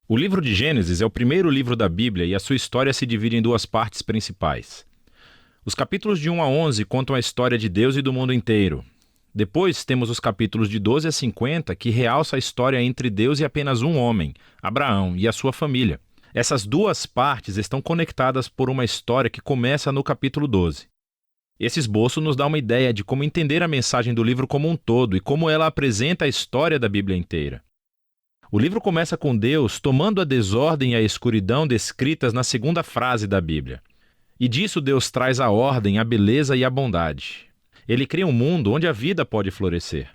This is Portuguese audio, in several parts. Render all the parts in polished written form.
O livro de Gênesis é o primeiro livro da Bíblia e a sua história se divide em duas partes principais. Os capítulos de 1 a 11 contam a história de Deus e do mundo inteiro. Depois temos os capítulos de 12 a 50 que realçam a história entre Deus e apenas um homem, Abraão, e a sua família. Essas duas partes estão conectadas por uma história que começa no capítulo 12. Esse esboço nos dá uma ideia de como entender a mensagem do livro como um todo e como ela apresenta a história da Bíblia inteira. O livro começa com Deus tomando a desordem e a escuridão descritas na segunda frase da Bíblia. E disso Deus traz a ordem, a beleza e a bondade. Ele cria um mundo onde a vida pode florescer.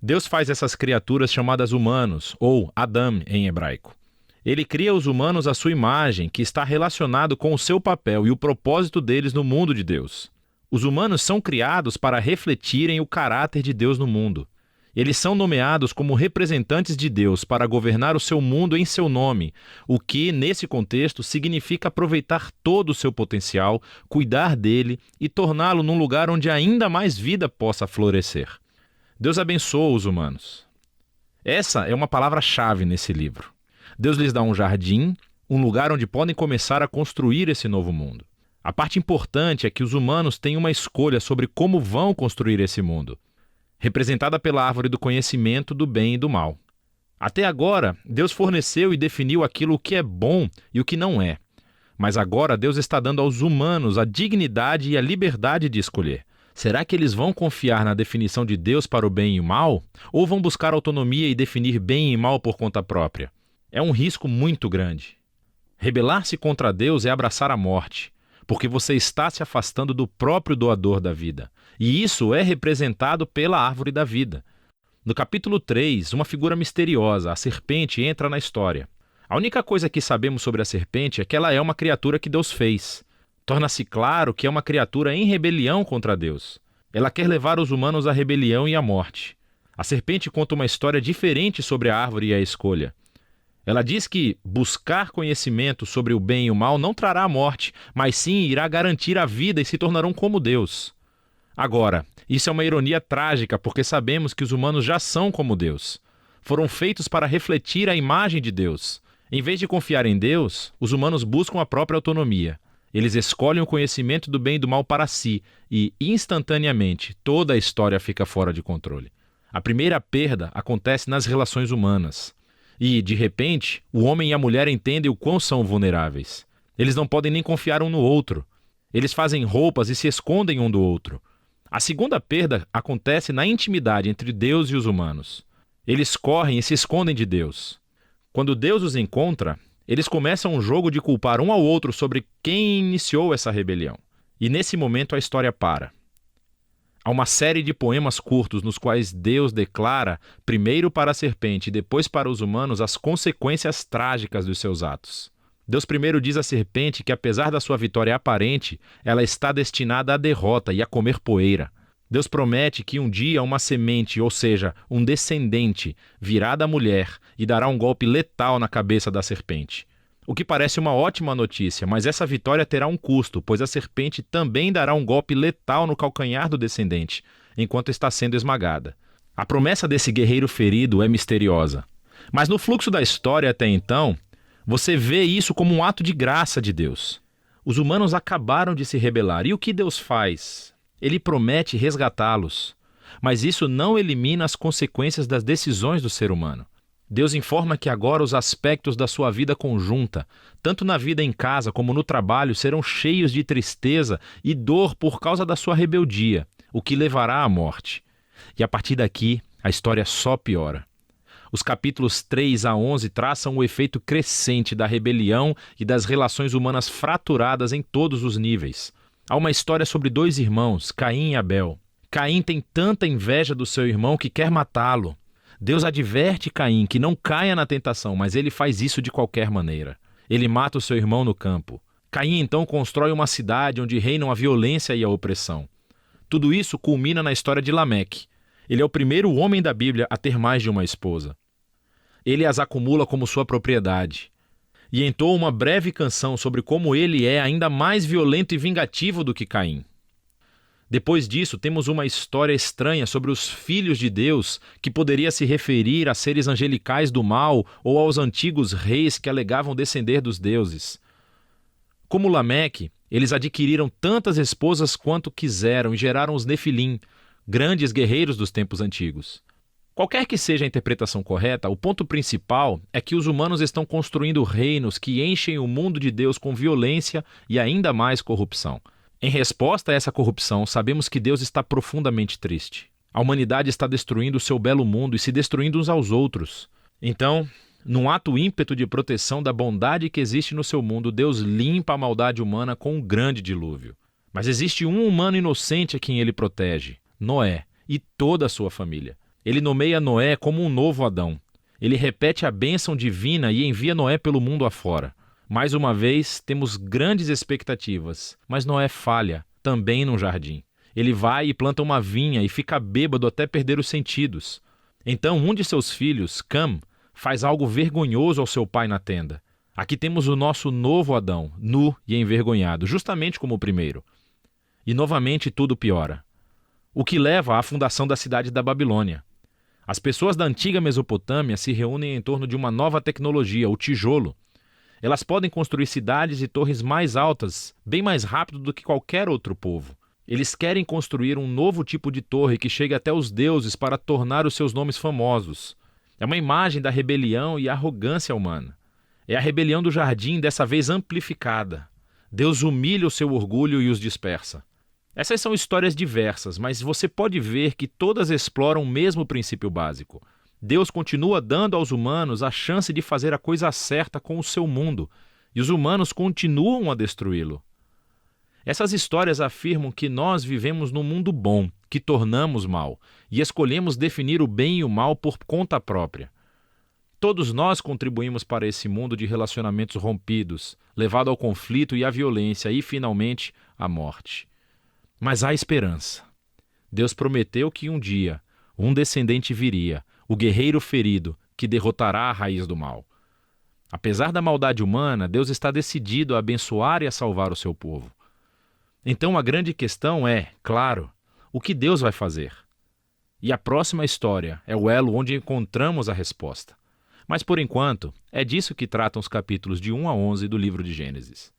Deus faz essas criaturas chamadas humanos, ou Adam em hebraico. Ele cria os humanos à sua imagem, que está relacionado com o seu papel e o propósito deles no mundo de Deus. Os humanos são criados para refletirem o caráter de Deus no mundo. Eles são nomeados como representantes de Deus para governar o seu mundo em seu nome, o que, nesse contexto, significa aproveitar todo o seu potencial, cuidar dele e torná-lo num lugar onde ainda mais vida possa florescer. Deus abençoa os humanos. Essa é uma palavra-chave nesse livro. Deus lhes dá um jardim, um lugar onde podem começar a construir esse novo mundo. A parte importante é que os humanos têm uma escolha sobre como vão construir esse mundo, representada pela árvore do conhecimento do bem e do mal. Até agora, Deus forneceu e definiu aquilo que é bom e o que não é. Mas agora Deus está dando aos humanos a dignidade e a liberdade de escolher. Será que eles vão confiar na definição de Deus para o bem e o mal? Ou vão buscar autonomia e definir bem e mal por conta própria? É um risco muito grande. Rebelar-se contra Deus é abraçar a morte, porque você está se afastando do próprio doador da vida. E isso é representado pela árvore da vida. No capítulo 3, uma figura misteriosa, a serpente, entra na história. A única coisa que sabemos sobre a serpente é que ela é uma criatura que Deus fez. Torna-se claro que é uma criatura em rebelião contra Deus. Ela quer levar os humanos à rebelião e à morte. A serpente conta uma história diferente sobre a árvore e a escolha. Ela diz que buscar conhecimento sobre o bem e o mal não trará a morte, mas sim irá garantir a vida e se tornarão como Deus. Agora, isso é uma ironia trágica porque sabemos que os humanos já são como Deus. Foram feitos para refletir a imagem de Deus. Em vez de confiar em Deus, os humanos buscam a própria autonomia. Eles escolhem o conhecimento do bem e do mal para si e, instantaneamente, toda a história fica fora de controle. A primeira perda acontece nas relações humanas. E, de repente, o homem e a mulher entendem o quão são vulneráveis. Eles não podem nem confiar um no outro. Eles fazem roupas e se escondem um do outro. A segunda perda acontece na intimidade entre Deus e os humanos. Eles correm e se escondem de Deus. Quando Deus os encontra, eles começam um jogo de culpar um ao outro sobre quem iniciou essa rebelião. E nesse momento a história para. Há uma série de poemas curtos nos quais Deus declara, primeiro para a serpente e depois para os humanos, as consequências trágicas dos seus atos. Deus primeiro diz à serpente que, apesar da sua vitória aparente, ela está destinada à derrota e a comer poeira. Deus promete que um dia uma semente, ou seja, um descendente, virá da mulher e dará um golpe letal na cabeça da serpente. O que parece uma ótima notícia, mas essa vitória terá um custo, pois a serpente também dará um golpe letal no calcanhar do descendente, enquanto está sendo esmagada. A promessa desse guerreiro ferido é misteriosa. Mas no fluxo da história até então, você vê isso como um ato de graça de Deus. Os humanos acabaram de se rebelar. E o que Deus faz? Ele promete resgatá-los. Mas isso não elimina as consequências das decisões do ser humano. Deus informa que agora os aspectos da sua vida conjunta, tanto na vida em casa como no trabalho, serão cheios de tristeza e dor por causa da sua rebeldia, o que levará à morte. E a partir daqui, a história só piora. Os capítulos 3 a 11 traçam o efeito crescente da rebelião e das relações humanas fraturadas em todos os níveis. Há uma história sobre dois irmãos, Caim e Abel. Caim tem tanta inveja do seu irmão que quer matá-lo. Deus adverte Caim que não caia na tentação, mas ele faz isso de qualquer maneira. Ele mata o seu irmão no campo. Caim então constrói uma cidade onde reinam a violência e a opressão. Tudo isso culmina na história de Lameque. Ele é o primeiro homem da Bíblia a ter mais de uma esposa. Ele as acumula como sua propriedade. E entoa uma breve canção sobre como ele é ainda mais violento e vingativo do que Caim. Depois disso, temos uma história estranha sobre os filhos de Deus, que poderia se referir a seres angelicais do mal ou aos antigos reis que alegavam descender dos deuses. Como Lameque, eles adquiriram tantas esposas quanto quiseram e geraram os Nefilim, grandes guerreiros dos tempos antigos. Qualquer que seja a interpretação correta, o ponto principal é que os humanos estão construindo reinos que enchem o mundo de Deus com violência e ainda mais corrupção. Em resposta a essa corrupção, sabemos que Deus está profundamente triste. A humanidade está destruindo o seu belo mundo e se destruindo uns aos outros. Então, num ato ímpeto de proteção da bondade que existe no seu mundo, Deus limpa a maldade humana com um grande dilúvio. Mas existe um humano inocente a quem ele protege, Noé, e toda a sua família. Ele nomeia Noé como um novo Adão. Ele repete a bênção divina e envia Noé pelo mundo afora. Mais uma vez, temos grandes expectativas, mas Noé falha, também num jardim. Ele vai e planta uma vinha e fica bêbado até perder os sentidos. Então, um de seus filhos, Cam, faz algo vergonhoso ao seu pai na tenda. Aqui temos o nosso novo Adão, nu e envergonhado, justamente como o primeiro. E novamente tudo piora. O que leva à fundação da cidade da Babilônia. As pessoas da antiga Mesopotâmia se reúnem em torno de uma nova tecnologia, o tijolo. Elas podem construir cidades e torres mais altas, bem mais rápido do que qualquer outro povo. Eles querem construir um novo tipo de torre que chegue até os deuses para tornar os seus nomes famosos. É uma imagem da rebelião e arrogância humana. É a rebelião do jardim, dessa vez amplificada. Deus humilha o seu orgulho e os dispersa. Essas são histórias diversas, mas você pode ver que todas exploram o mesmo princípio básico. Deus continua dando aos humanos a chance de fazer a coisa certa com o seu mundo, e os humanos continuam a destruí-lo. Essas histórias afirmam que nós vivemos num mundo bom, que tornamos mal, e escolhemos definir o bem e o mal por conta própria. Todos nós contribuímos para esse mundo de relacionamentos rompidos, levado ao conflito e à violência e, finalmente, à morte. Mas há esperança. Deus prometeu que um dia um descendente viria, o guerreiro ferido, que derrotará a raiz do mal. Apesar da maldade humana, Deus está decidido a abençoar e a salvar o seu povo. Então a grande questão é, claro, o que Deus vai fazer? E a próxima história é o elo onde encontramos a resposta. Mas por enquanto, é disso que tratam os capítulos de 1 a 11 do livro de Gênesis.